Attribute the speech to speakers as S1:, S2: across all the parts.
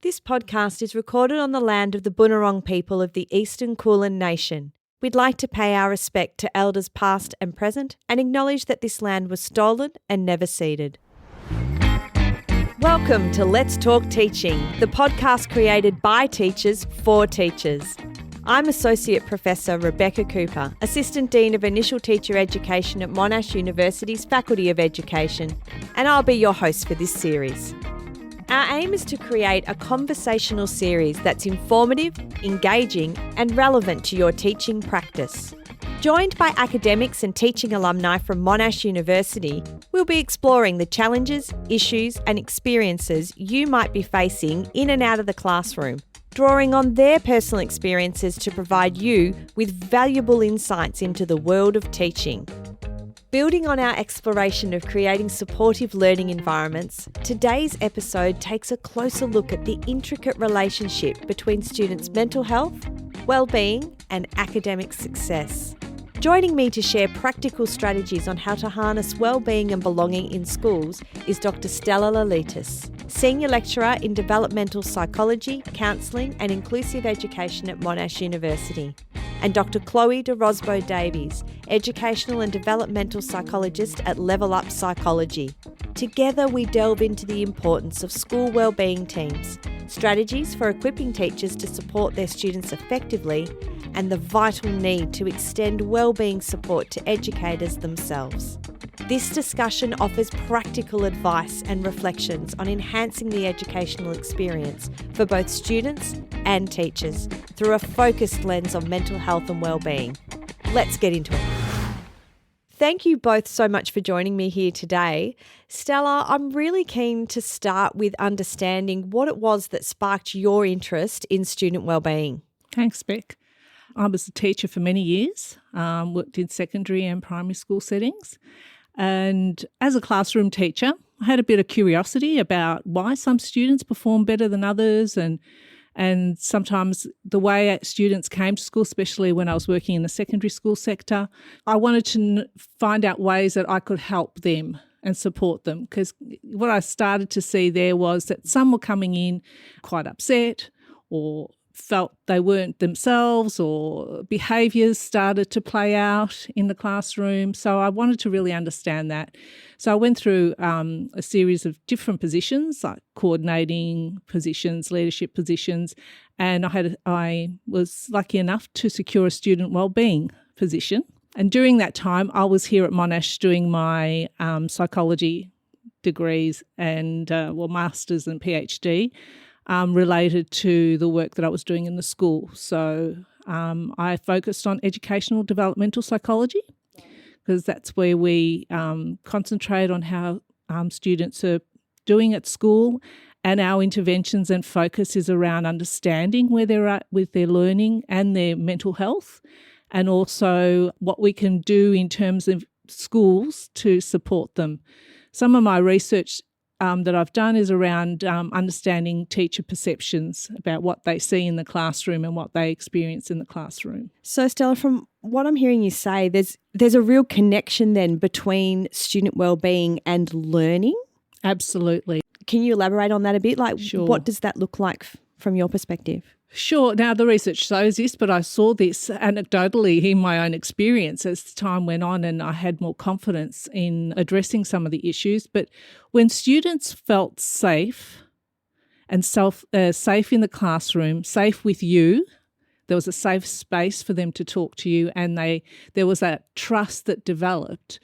S1: This podcast is recorded on the land of the Bunurong people of the Eastern Kulin Nation. We'd like to pay our respect to elders past and present and acknowledge that this land was stolen and never ceded. Welcome to Let's Talk Teaching, the podcast created by teachers for teachers. I'm Associate Professor Rebecca Cooper, Assistant Dean of Initial Teacher Education at Monash University's Faculty of Education, and I'll be your host for this series. Our aim is to create a conversational series that's informative, engaging, and relevant to your teaching practice. Joined by academics and teaching alumni from Monash University, we'll be exploring the challenges, issues, and experiences you might be facing in and out of the classroom, drawing on their personal experiences to provide you with valuable insights into the world of teaching. Building on our exploration of creating supportive learning environments, today's episode takes a closer look at the intricate relationship between students' mental health, well-being, and academic success. Joining me to share practical strategies on how to harness well-being and belonging in schools is Dr. Stella Lalitis, Senior Lecturer in Developmental Psychology, Counselling and Inclusive Education at Monash University, and Dr. Chloe de Rosbo-Davies, Educational and Developmental Psychologist at Level Up Psychology. Together we delve into the importance of school wellbeing teams, strategies for equipping teachers to support their students effectively, and the vital need to extend wellbeing support to educators themselves. This discussion offers practical advice and reflections on enhancing the educational experience for both students and teachers through a focused lens on mental health and wellbeing. Let's get into it. Thank you both so much for joining me here today. Stella, I'm really keen to start with understanding what it was that sparked your interest in student wellbeing.
S2: Thanks, Beck. I was a teacher for many years, worked in secondary and primary school settings. And as a classroom teacher, I had a bit of curiosity about why some students perform better than others and sometimes the way students came to school, especially when I was working in the secondary school sector. I wanted to find out ways that I could help them and support them, because what I started to see there was that some were coming in quite upset or felt they weren't themselves, or behaviours started to play out in the classroom. So I wanted to really understand that. So I went through a series of different positions, like coordinating positions, leadership positions, and I was lucky enough to secure a student wellbeing position. And during that time, I was here at Monash doing my psychology degrees and masters and PhD. Related to the work that I was doing in the school. So I focused on educational developmental psychology, because that's where we concentrate on how students are doing at school, and our interventions and focus is around understanding where they're at with their learning and their mental health, and also what we can do in terms of schools to support them. Some of my research that I've done is around understanding teacher perceptions about what they see in the classroom and what they experience in the classroom.
S1: So Stella, from what I'm hearing you say, there's a real connection then between student wellbeing and learning?
S2: Absolutely.
S1: Can you elaborate on that a bit?
S2: Sure.
S1: What does that look like from your perspective?
S2: Sure. Now, the research shows this, but I saw this anecdotally in my own experience as time went on, and I had more confidence in addressing some of the issues. But when students felt safe and safe in the classroom, safe with you, there was a safe space for them to talk to you, and there was that trust that developed.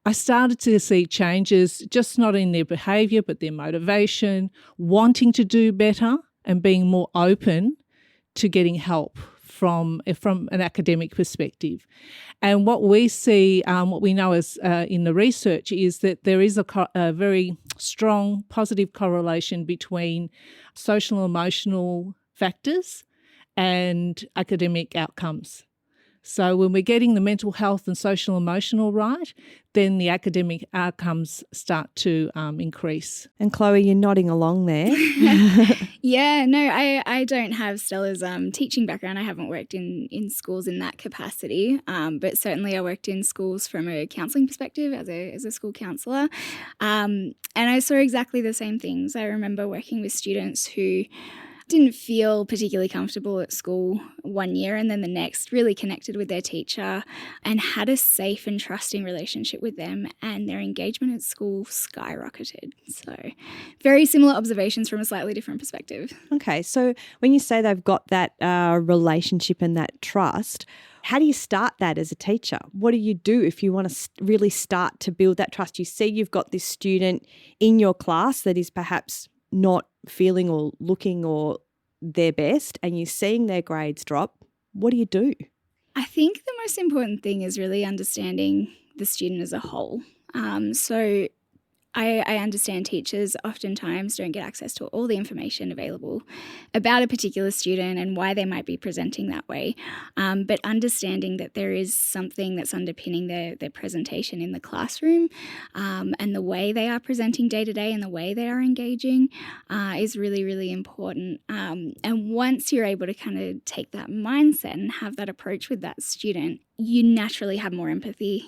S2: I started to see changes, just not in their behaviour, but their motivation, wanting to do better, and being more open to getting help from an academic perspective. And what we see, what we know as in the research, is that there is a very strong positive correlation between social and emotional factors and academic outcomes. So when we're getting the mental health and social emotional right, then the academic outcomes start to increase.
S1: And Chloe, you're nodding along there.
S3: Yeah, no, I don't have Stella's teaching background. I haven't worked in schools in that capacity, but certainly I worked in schools from a counselling perspective as a school counsellor, and I saw exactly the same things. I remember working with students who didn't feel particularly comfortable at school one year and then the next really connected with their teacher and had a safe and trusting relationship with them, and their engagement at school skyrocketed. So very similar observations from a slightly different perspective.
S1: Okay, so when you say they've got that relationship and that trust, how do you start that as a teacher? What do you do if you want to really start to build that trust? You see you've got this student in your class that is perhaps not feeling or looking or their best, and you're seeing their grades drop. What do you do?
S3: I think the most important thing is really understanding the student as a whole. So I understand teachers oftentimes don't get access to all the information available about a particular student and why they might be presenting that way, but understanding that there is something that's underpinning their presentation in the classroom, and the way they are presenting day to day and the way they are engaging is really, really important. And once you're able to kind of take that mindset and have that approach with that student, you naturally have more empathy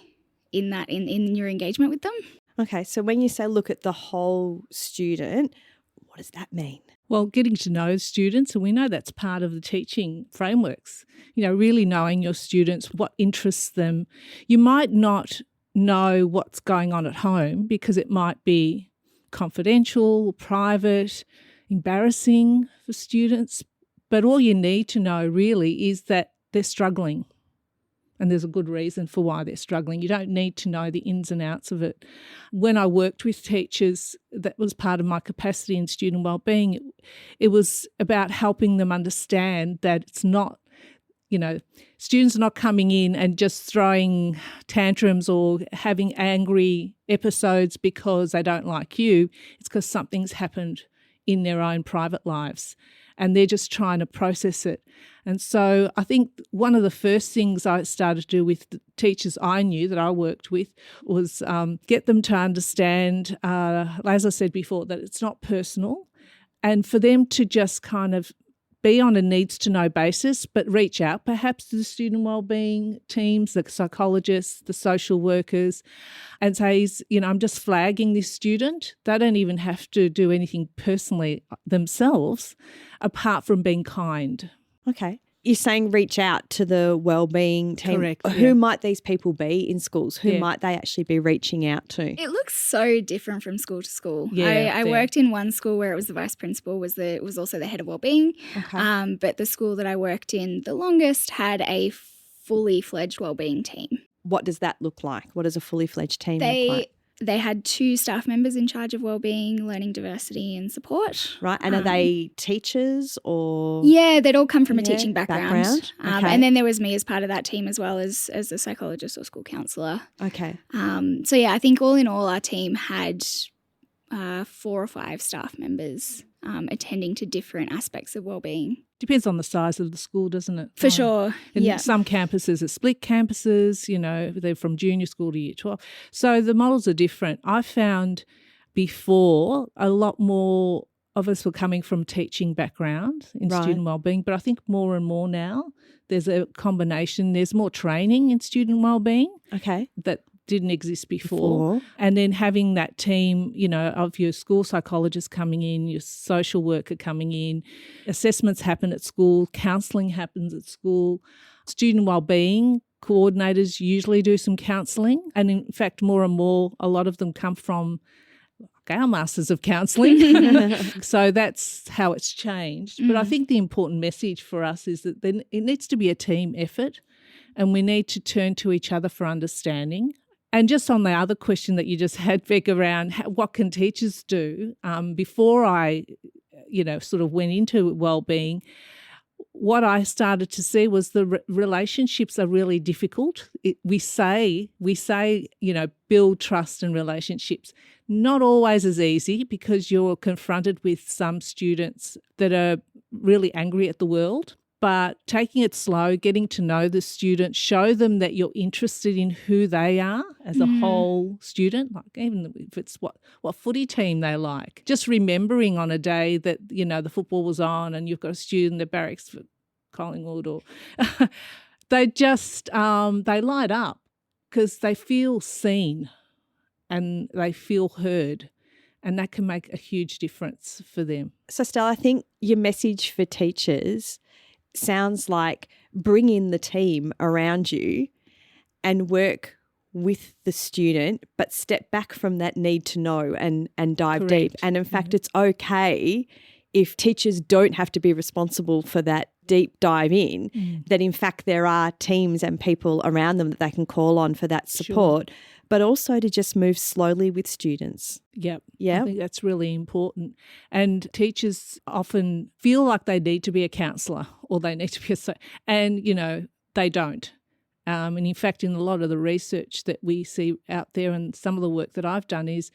S3: in your engagement with them.
S1: Okay, so when you say look at the whole student, what does that mean?
S2: Well, getting to know students, and we know that's part of the teaching frameworks, really knowing your students, what interests them. You might not know what's going on at home because it might be confidential, private, embarrassing for students, but all you need to know really is that they're struggling. And there's a good reason for why they're struggling. You don't need to know the ins and outs of it. When I worked with teachers, that was part of my capacity in student wellbeing. It was about helping them understand that it's not, students are not coming in and just throwing tantrums or having angry episodes because they don't like you. It's because something's happened in their own private lives, and they're just trying to process it. And so I think one of the first things I started to do with the teachers I knew that I worked with was get them to understand, as I said before, that it's not personal, and for them to just kind of be on a needs-to-know basis, but reach out perhaps to the student wellbeing teams, the psychologists, the social workers, and say, I'm just flagging this student. They don't even have to do anything personally themselves apart from being kind.
S1: Okay. You're saying reach out to the wellbeing team.
S2: Correct.
S1: Who might these people be in schools? Who might they actually be reaching out to?
S3: It looks so different from school to school.
S2: Yeah,
S3: I worked in one school where it was the vice principal was also the head of wellbeing.
S1: Okay.
S3: But the school that I worked in the longest had a fully fledged wellbeing team.
S1: What does that look like? What does a fully fledged team look like?
S3: They had 2 staff members in charge of wellbeing, learning diversity and support.
S1: Right. And are they teachers or?
S3: Yeah, they'd all come from a teaching background.
S1: Okay.
S3: And then there was me as part of that team as well as a psychologist or school counsellor.
S1: Okay.
S3: So yeah, I think all in all our team had 4 or 5 staff members attending to different aspects of wellbeing.
S2: Depends on the size of the school, doesn't it?
S3: For sure,
S2: And some campuses are split campuses, they're from junior school to year 12. So the models are different. I found before a lot more of us were coming from teaching background in student wellbeing, but I think more and more now there's a combination. There's more training in student wellbeing.
S1: Okay.
S2: That didn't exist before. And then having that team, of your school psychologist coming in, your social worker coming in, assessments happen at school, counselling happens at school, student wellbeing coordinators usually do some counselling, and in fact more and more a lot of them come from our masters of counselling. So that's how it's changed. But I think the important message for us is that it needs to be a team effort, and we need to turn to each other for understanding. And just on the other question that you just had, Beck, around what can teachers do, before I, sort of went into wellbeing, what I started to see was the relationships are really difficult. We say, build trust and relationships. Not always as easy because you're confronted with some students that are really angry at the world. but taking it slow, getting to know the student, show them that you're interested in who they are as a whole student, like even if it's what footy team they like. Just remembering on a day that, you know, the football was on and you've got a student at barracks for Collingwood or they just they light up because they feel seen and they feel heard. And that can make a huge difference for them.
S1: So, Stella, I think your message for teachers sounds like bring in the team around you and work with the student, but step back from that need to know and dive deep. And in fact, it's okay if teachers don't have to be responsible for that deep dive in, that in fact there are teams and people around them that they can call on for that support, but also to just move slowly with students.
S2: Yep.
S1: Yeah.
S2: I think that's really important. And teachers often feel like they need to be a counsellor or they need to be and, you know, they don't. And in fact, in a lot of the research that we see out there and some of the work that I've done is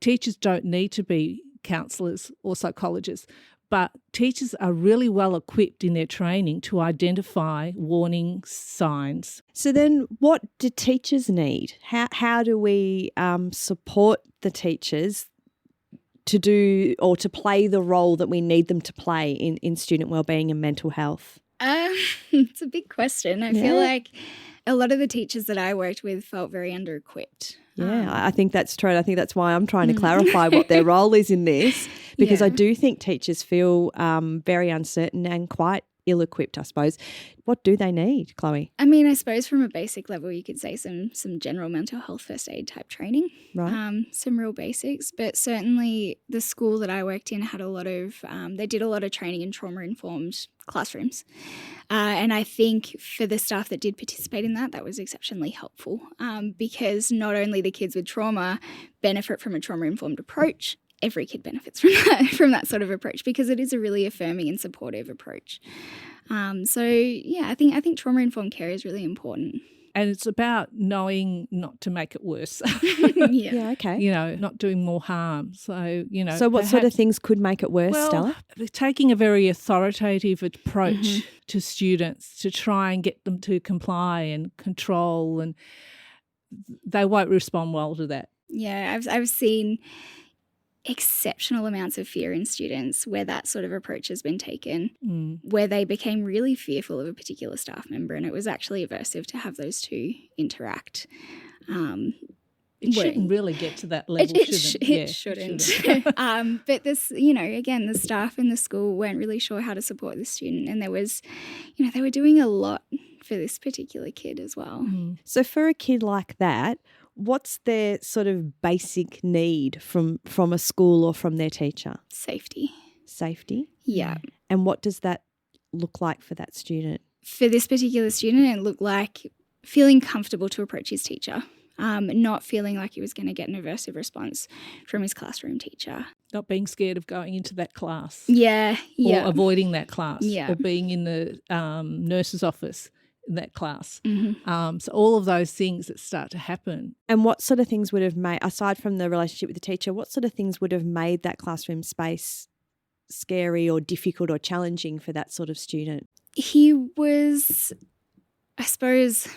S2: teachers don't need to be counsellors or psychologists, but teachers are really well equipped in their training to identify warning signs.
S1: So then what do teachers need? How do we support the teachers to do or to play the role that we need them to play in student wellbeing and mental health?
S3: It's a big question. I feel like a lot of the teachers that I worked with felt very under-equipped.
S1: Yeah, I think that's true. I think that's why I'm trying to clarify what their role is in this, because I do think teachers feel very uncertain and quite ill-equipped, I suppose. What do they need, Chloe?
S3: I mean, I suppose from a basic level you could say some general mental health first aid type training,
S1: Right.
S3: some real basics, but certainly the school that I worked in had a lot of, they did a lot of training in trauma-informed classrooms. And I think for the staff that did participate in that was exceptionally helpful because not only the kids with trauma benefit from a trauma-informed approach, every kid benefits from that sort of approach because it is a really affirming and supportive approach. I think trauma-informed care is really important.
S2: And it's about knowing not to make it worse.
S1: Yeah, okay.
S2: You know, not doing more harm. So, you know.
S1: So what sort of things could make it worse, Stella?
S2: Taking a very authoritative approach to students to try and get them to comply and control, and they won't respond well to that.
S3: Yeah, I've seen exceptional amounts of fear in students where that sort of approach has been taken, where they became really fearful of a particular staff member, and it was actually aversive to have those two interact.
S2: It shouldn't really get to that level,
S3: it shouldn't. But this, you know, again, the staff in the school weren't really sure how to support the student, and there was, you know, they were doing a lot for this particular kid as well.
S1: So for a kid like that, what's their sort of basic need from a school or from their teacher?
S3: Safety.
S1: Safety?
S3: Yeah.
S1: And what does that look like for that student?
S3: For this particular student, it looked like feeling comfortable to approach his teacher, not feeling like he was going to get an aversive response from his classroom teacher.
S2: Not being scared of going into that class.
S3: Yeah.
S2: Or avoiding that class.
S3: Yeah.
S2: Or being in the nurse's office in that class. So all of those things that start to happen.
S1: And what sort of things would have made, aside from the relationship with the teacher, what sort of things would have made that classroom space scary or difficult or challenging for that sort of student?
S3: He was, I suppose,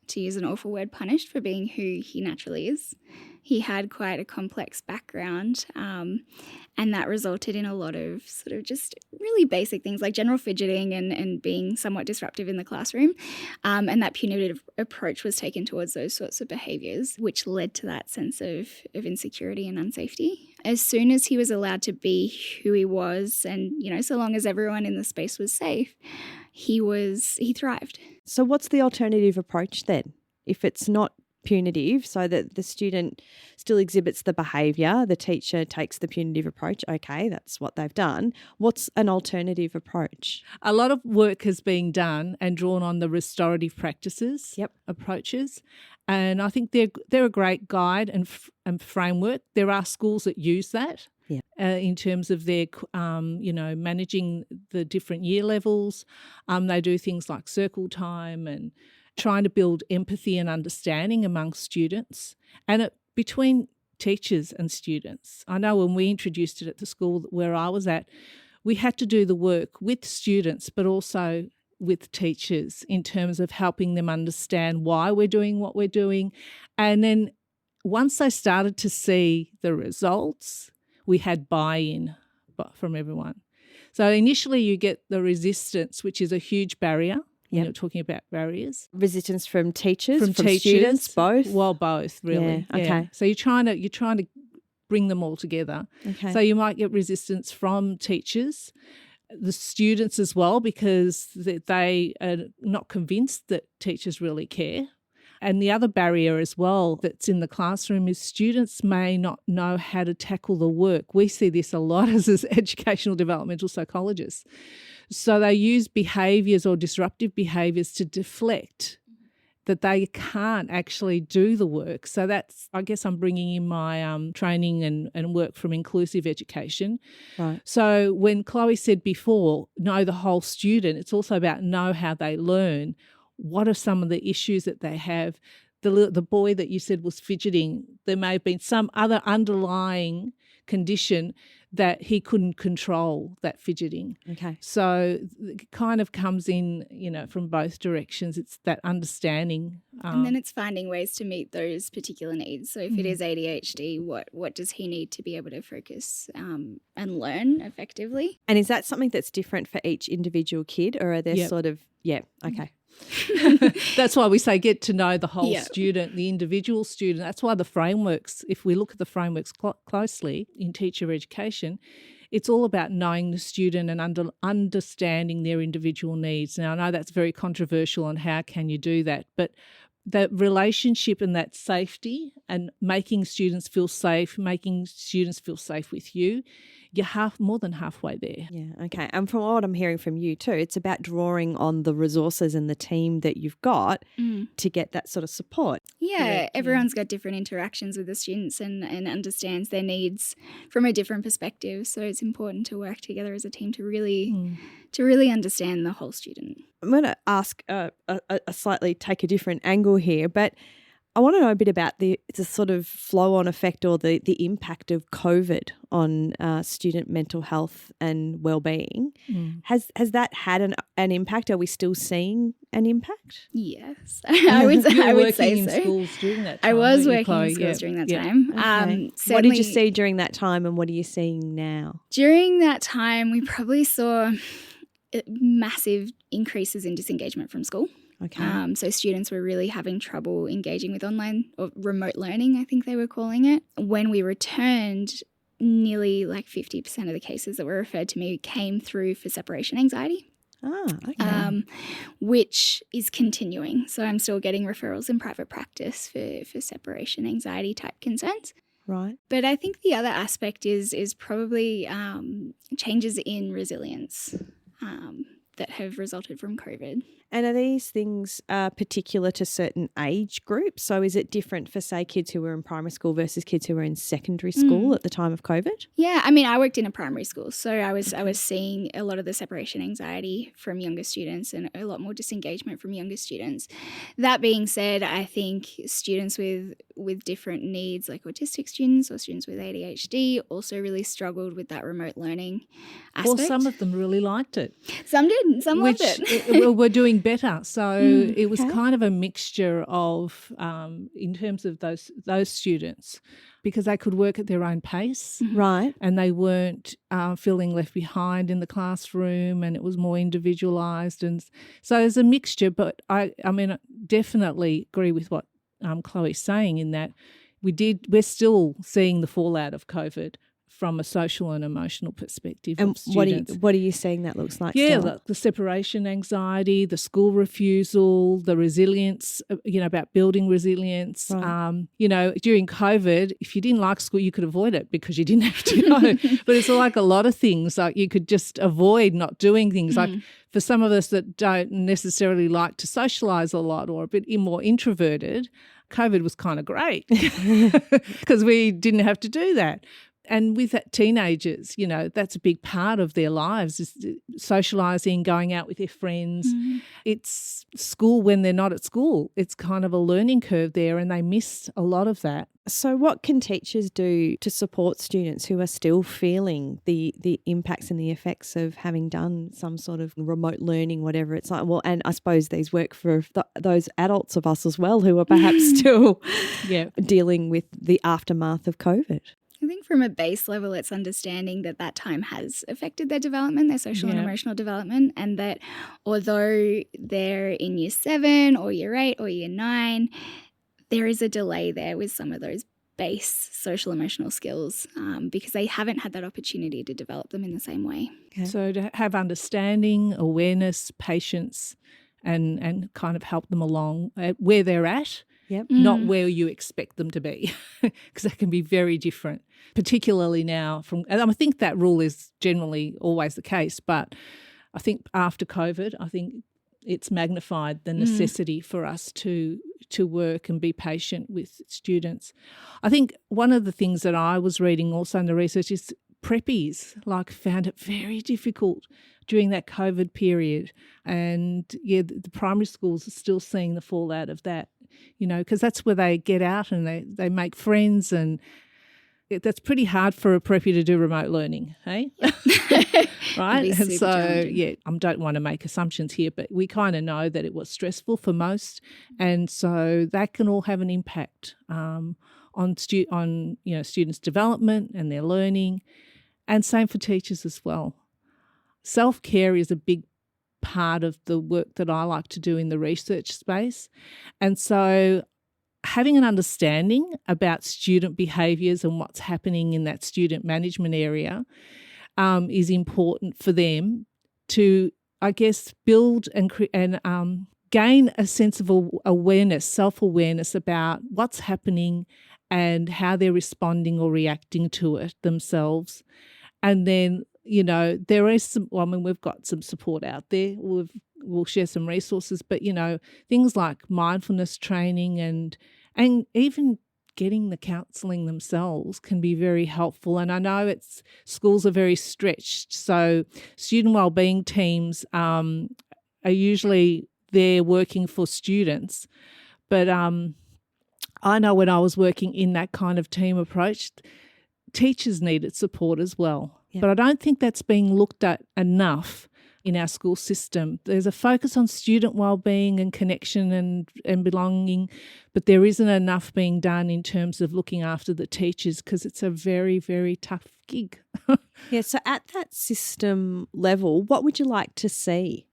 S3: to use an awful word, punished for being who he naturally is. He had quite a complex background, and that resulted in a lot of sort of just really basic things like general fidgeting and being somewhat disruptive in the classroom. And that punitive approach was taken towards those sorts of behaviours, which led to that sense of insecurity and unsafety. As soon as he was allowed to be who he was, and, you know, so long as everyone in the space was safe, he thrived.
S1: So what's the alternative approach then? If it's not punitive, so that the student still exhibits the behaviour, the teacher takes the punitive approach, okay, that's what they've done. What's an alternative approach?
S2: A lot of work has been done and drawn on the restorative practices approaches, and I think they're a great guide and framework. There are schools that use that. In terms of their, managing the different year levels. They do things like circle time and trying to build empathy and understanding among students and between teachers and students. I know when we introduced it at the school where I was at, we had to do the work with students but also with teachers in terms of helping them understand why we're doing what we're doing. And then once they started to see the results, we had buy-in from everyone. So initially you get the resistance, which is a huge barrier. When you're talking about barriers.
S1: Resistance from teachers, from
S2: teachers,
S1: students, both?
S2: Well, both, really.
S1: Yeah, okay.
S2: So you're trying to bring them all together.
S1: Okay.
S2: So you might get resistance from teachers, the students as well, because they are not convinced that teachers really care. And the other barrier as well that's in the classroom is students may not know how to tackle the work. We see this a lot as educational developmental psychologists. So they use behaviours or disruptive behaviours to deflect that they can't actually do the work. So that's, I guess I'm bringing in my training and work from inclusive education.
S1: Right.
S2: So when Chloe said before, know the whole student, it's also about know how they learn. What are some of the issues that they have? The boy that you said was fidgeting, there may have been some other underlying condition that he couldn't control, that fidgeting.
S1: Okay.
S2: So it kind of comes in, from both directions. It's that understanding.
S3: And then it's finding ways to meet those particular needs. So if it is ADHD, what does he need to be able to focus and learn effectively?
S1: And is that something that's different for each individual kid, or are there okay.
S2: That's why we say get to know the whole student, the individual student. That's why the frameworks, if we look at the frameworks closely in teacher education, it's all about knowing the student and understanding their individual needs. Now, I know that's very controversial on how can you do that, but that relationship and that safety and making students feel safe with you, you're more than halfway there.
S1: Yeah, okay. And from what I'm hearing from you too, it's about drawing on the resources and the team that you've got to get that sort of support.
S3: Yeah, everyone's got different interactions with the students and understands their needs from a different perspective. So it's important to work together as a team to really understand the whole student.
S1: I'm going to ask a slightly take a different angle here, but I want to know a bit about the sort of flow-on effect or the impact of COVID on student mental health and wellbeing. Has that had an impact? Are we still seeing an impact?
S3: Yes, I would say so.
S2: You were working in schools during that time.
S3: I was working in schools during that time.
S1: Okay. What did you see during that time and what are you seeing now?
S3: During that time, we probably saw massive increases in disengagement from school.
S1: Okay.
S3: So students were really having trouble engaging with online or remote learning, I think they were calling it. When we returned, nearly 50% of the cases that were referred to me came through for separation anxiety.
S1: Okay.
S3: Which is continuing. So I'm still getting referrals in private practice for separation anxiety type concerns.
S1: Right.
S3: But I think the other aspect is probably changes in resilience that have resulted from COVID.
S1: And are these things particular to certain age groups? So is it different for, say, kids who were in primary school versus kids who were in secondary school at the time of COVID?
S3: Yeah, I mean, I worked in a primary school, so I was seeing a lot of the separation anxiety from younger students and a lot more disengagement from younger students. That being said, I think students with different needs, like autistic students or students with ADHD, also really struggled with that remote learning aspect.
S2: Well, some of them really liked it.
S3: Some did. Some loved it.
S2: We're doing better. So it was kind of a mixture of, in terms of those students, because they could work at their own pace.
S1: Right.
S2: And they weren't feeling left behind in the classroom, and it was more individualised. And so there's a mixture, but I mean, I definitely agree with what Chloe's saying in that we're still seeing the fallout of COVID from a social and emotional perspective of students.
S1: What are you saying that looks like?
S2: Yeah, the separation anxiety, the school refusal, the resilience, about building resilience.
S1: Right.
S2: During COVID, if you didn't like school, you could avoid it because you didn't have to go. But it's like a lot of things, like you could just avoid not doing things. Like for some of us that don't necessarily like to socialise a lot or a bit more introverted, COVID was kind of great because we didn't have to do that. And with that, teenagers, you know, that's a big part of their lives, is socialising, going out with their friends. It's school when they're not at school. It's kind of a learning curve there, and they miss a lot of that.
S1: So what can teachers do to support students who are still feeling the impacts and the effects of having done some sort of remote learning, whatever it's like? Well, and I suppose these work for those adults of us as well who are perhaps still dealing with the aftermath of COVID.
S3: I think from a base level, it's understanding that time has affected their development, their social and emotional development, and that although they're in year 7 or year 8 or year 9, there is a delay there with some of those base social emotional skills because they haven't had that opportunity to develop them in the same way.
S2: Okay. So to have understanding, awareness, patience, and kind of help them along where they're at. Not where you expect them to be, because that can be very different, particularly now. And I think that rule is generally always the case, but I think after COVID, I think it's magnified the necessity for us to work and be patient with students. I think one of the things that I was reading also in the research is preppies found it very difficult during that COVID period. And the primary schools are still seeing the fallout of that, you know, because that's where they get out and they make friends, and that's pretty hard for a preppy to do remote learning, hey? Right? And so, I don't want to make assumptions here, but we kind of know that it was stressful for most, and so that can all have an impact on students' development and their learning, and same for teachers as well. Self-care is a big part of the work that I like to do in the research space. And so having an understanding about student behaviours and what's happening in that student management area is important for them to, I guess, build and gain a sense of awareness, self-awareness about what's happening and how they're responding or reacting to it themselves. And then, you know, there is we've got some support out there. We'll share some resources, but, you know, things like mindfulness training and even getting the counselling themselves can be very helpful. And I know schools are very stretched, so student wellbeing teams are usually there working for students. But I know when I was working in that kind of team approach, teachers needed support as well. Yeah. But I don't think that's being looked at enough in our school system. There's a focus on student wellbeing and connection and belonging, but there isn't enough being done in terms of looking after the teachers, because it's a very, very tough gig.
S1: So at that system level, what would you like to see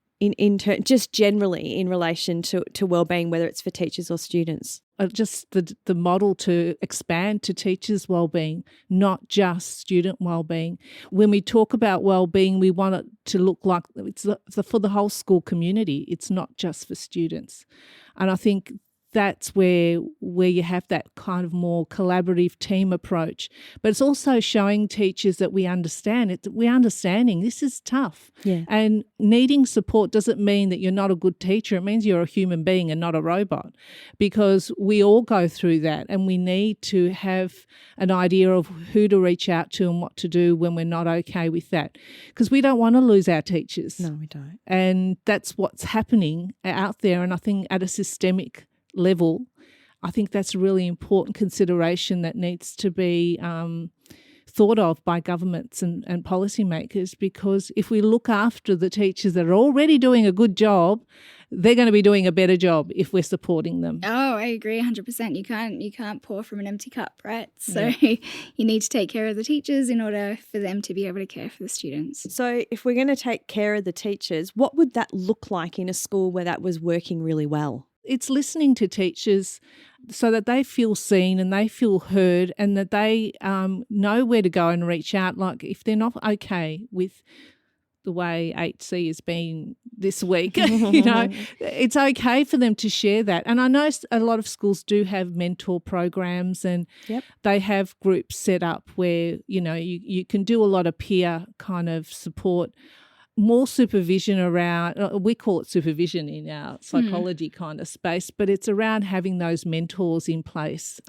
S1: just generally in relation to wellbeing, whether it's for teachers or students?
S2: Just the model to expand to teachers' wellbeing, not just student wellbeing. When we talk about wellbeing, we want it to look like it's for the whole school community. It's not just for students. And I think that's where you have that kind of more collaborative team approach. But it's also showing teachers that we understand it. We're understanding this is tough.
S1: Yeah.
S2: And needing support doesn't mean that you're not a good teacher. It means you're a human being and not a robot, because we all go through that, and we need to have an idea of who to reach out to and what to do when we're not okay with that, because we don't want to lose our teachers.
S1: No, we don't.
S2: And that's what's happening out there. And I think at a systemic level, I think that's a really important consideration that needs to be thought of by governments and policymakers, because if we look after the teachers that are already doing a good job, they're going to be doing a better job if we're supporting them.
S3: Oh, I agree 100%. You can't pour from an empty cup, right? So you need to take care of the teachers in order for them to be able to care for the students.
S1: So if we're going to take care of the teachers, what would that look like in a school where that was working really well?
S2: It's listening to teachers so that they feel seen and they feel heard, and that they know where to go and reach out. Like if they're not okay with the way 8C has been this week, you know, it's okay for them to share that. And I know a lot of schools do have mentor programs, and they have groups set up where, you know, you can do a lot of peer kind of support. More supervision around, we call it supervision in our psychology kind of space, but it's around having those mentors in place.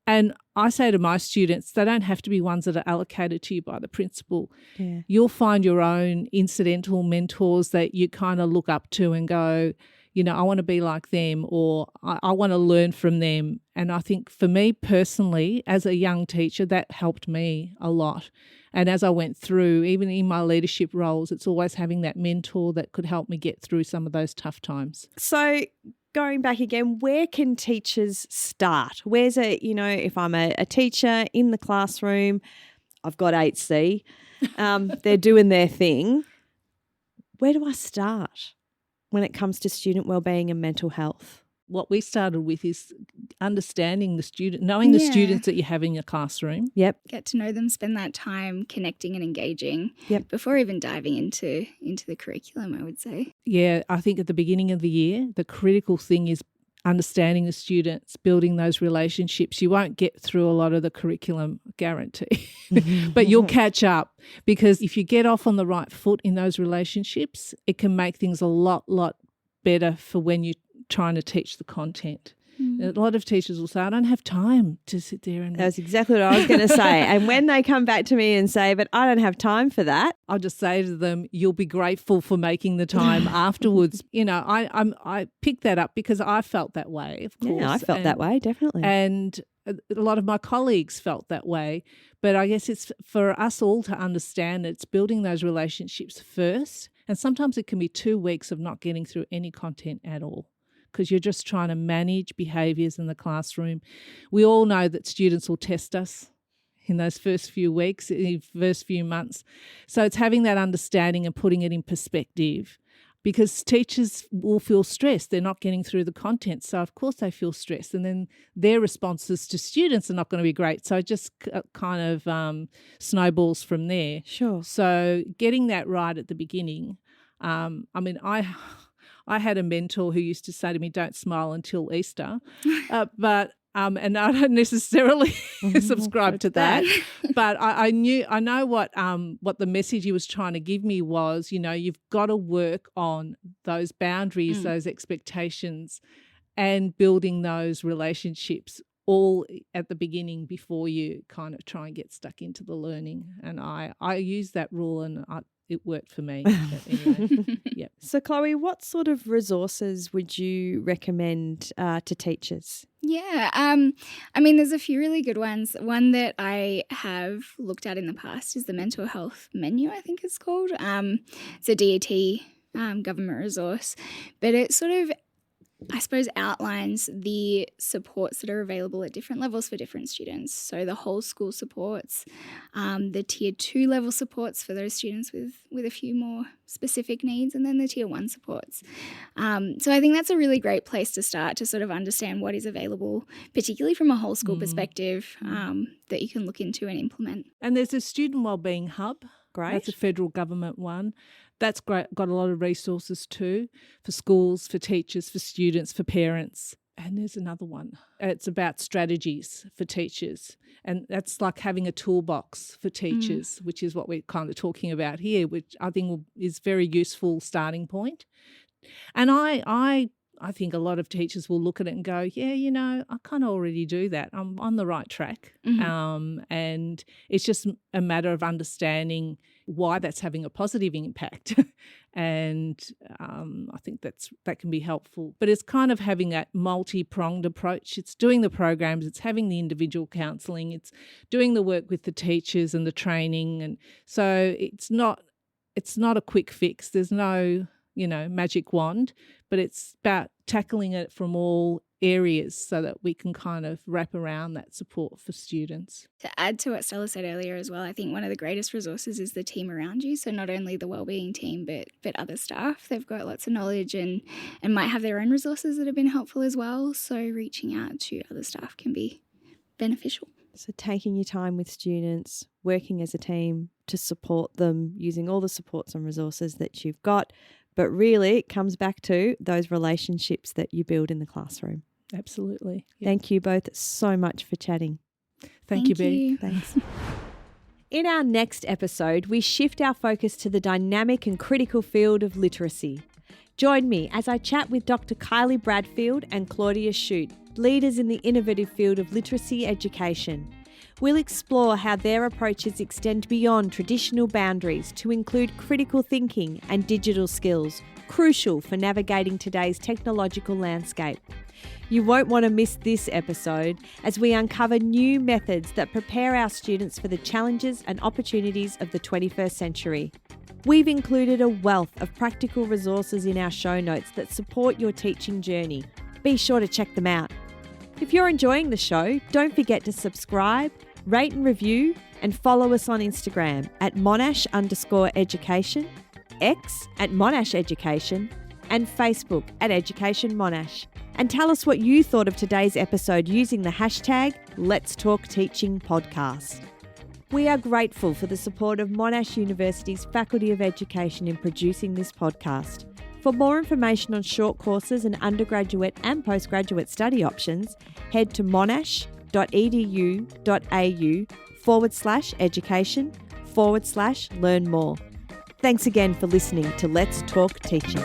S2: And I say to my students, they don't have to be ones that are allocated to you by the principal.
S1: Yeah.
S2: You'll find your own incidental mentors that you kind of look up to and go, you know, I want to be like them, or I want to learn from them. And I think for me personally, as a young teacher, that helped me a lot. And as I went through, even in my leadership roles, it's always having that mentor that could help me get through some of those tough times.
S1: So going back again, where can teachers start? Where's if I'm a teacher in the classroom, I've got 8C, they're doing their thing. Where do I start when it comes to student wellbeing and mental health?
S2: What we started with is understanding the student, knowing the students that you have in your classroom.
S1: Yep.
S3: Get to know them, spend that time connecting and engaging before even diving into the curriculum, I would say.
S2: Yeah, I think at the beginning of the year, the critical thing is understanding the students, building those relationships. You won't get through a lot of the curriculum, guarantee, but you'll catch up, because if you get off on the right foot in those relationships, it can make things a lot better for when you're trying to teach the content. A lot of teachers will say, I don't have time to sit there and...
S1: That's exactly what I was going to say. And when they come back to me and say, but I don't have time for that,
S2: I'll just say to them, you'll be grateful for making the time afterwards. You know, I picked that up because I felt that way, of course.
S1: Yeah, I felt that way, definitely.
S2: And a lot of my colleagues felt that way. But I guess it's for us all to understand that it's building those relationships first. And sometimes it can be 2 weeks of not getting through any content at all, because you're just trying to manage behaviours in the classroom. We all know that students will test us in those first few weeks, in the first few months. So it's having that understanding and putting it in perspective, because teachers will feel stressed. They're not getting through the content. So, of course, they feel stressed. And then their responses to students are not going to be great. So it just kind of snowballs from there.
S1: Sure.
S2: So getting that right at the beginning. I had a mentor who used to say to me, don't smile until Easter. And I don't necessarily subscribe to that. But I know what the message he was trying to give me was, you know, you've got to work on those boundaries, those expectations, and building those relationships all at the beginning before you kind of try and get stuck into the learning. And I use that rule, and it worked for me. Anyway, yeah.
S1: So, Chloe, what sort of resources would you recommend to teachers?
S3: Yeah, there's a few really good ones. One that I have looked at in the past is the mental health menu, I think it's called. It's a DET government resource, but it sort of, I suppose, outlines the supports that are available at different levels for different students. So the whole school supports, the Tier 2 level supports for those students with a few more specific needs, and then the Tier 1 supports. So I think that's a really great place to start, to sort of understand what is available, particularly from a whole school perspective, that you can look into and implement.
S2: And there's a student wellbeing hub.
S1: Great.
S2: That's a federal government one. That's great. Got a lot of resources too for schools, for teachers, for students, for parents. And there's another one. It's about strategies for teachers. And that's like having a toolbox for teachers, which is what we're kind of talking about here, which I think is very useful starting point. And I think a lot of teachers will look at it and go, yeah, you know, I kind of already do that. I'm on the right track. And it's just a matter of understanding why that's having a positive impact. And I think that can be helpful. But it's kind of having that multi-pronged approach. It's doing the programs, it's having the individual counselling, it's doing the work with the teachers and the training. And so it's not a quick fix. There's no, you know, magic wand, but it's about tackling it from all areas so that we can kind of wrap around that support for students.
S3: To add to what Stella said earlier as well, I think one of the greatest resources is the team around you. So not only the wellbeing team, but other staff. They've got lots of knowledge and might have their own resources that have been helpful as well. So reaching out to other staff can be beneficial.
S1: So taking your time with students, working as a team to support them, using all the supports and resources that you've got. But really it comes back to those relationships that you build in the classroom.
S2: Absolutely. Yeah.
S1: Thank you both so much for chatting.
S2: Thank you, Bea.
S1: Thanks. In our next episode, we shift our focus to the dynamic and critical field of literacy. Join me as I chat with Dr. Kylie Bradfield and Claudia Shute, leaders in the innovative field of literacy education. We'll explore how their approaches extend beyond traditional boundaries to include critical thinking and digital skills, crucial for navigating today's technological landscape. You won't want to miss this episode as we uncover new methods that prepare our students for the challenges and opportunities of the 21st century. We've included a wealth of practical resources in our show notes that support your teaching journey. Be sure to check them out. If you're enjoying the show, don't forget to subscribe, rate and review, and follow us on Instagram at Monash_education, X at Monash Education, and Facebook at Education Monash. And tell us what you thought of today's episode using the hashtag Let's Talk Teaching Podcast. We are grateful for the support of Monash University's Faculty of Education in producing this podcast. For more information on short courses and undergraduate and postgraduate study options, head to monash.edu.au/education/learn more. Thanks again for listening to Let's Talk Teaching.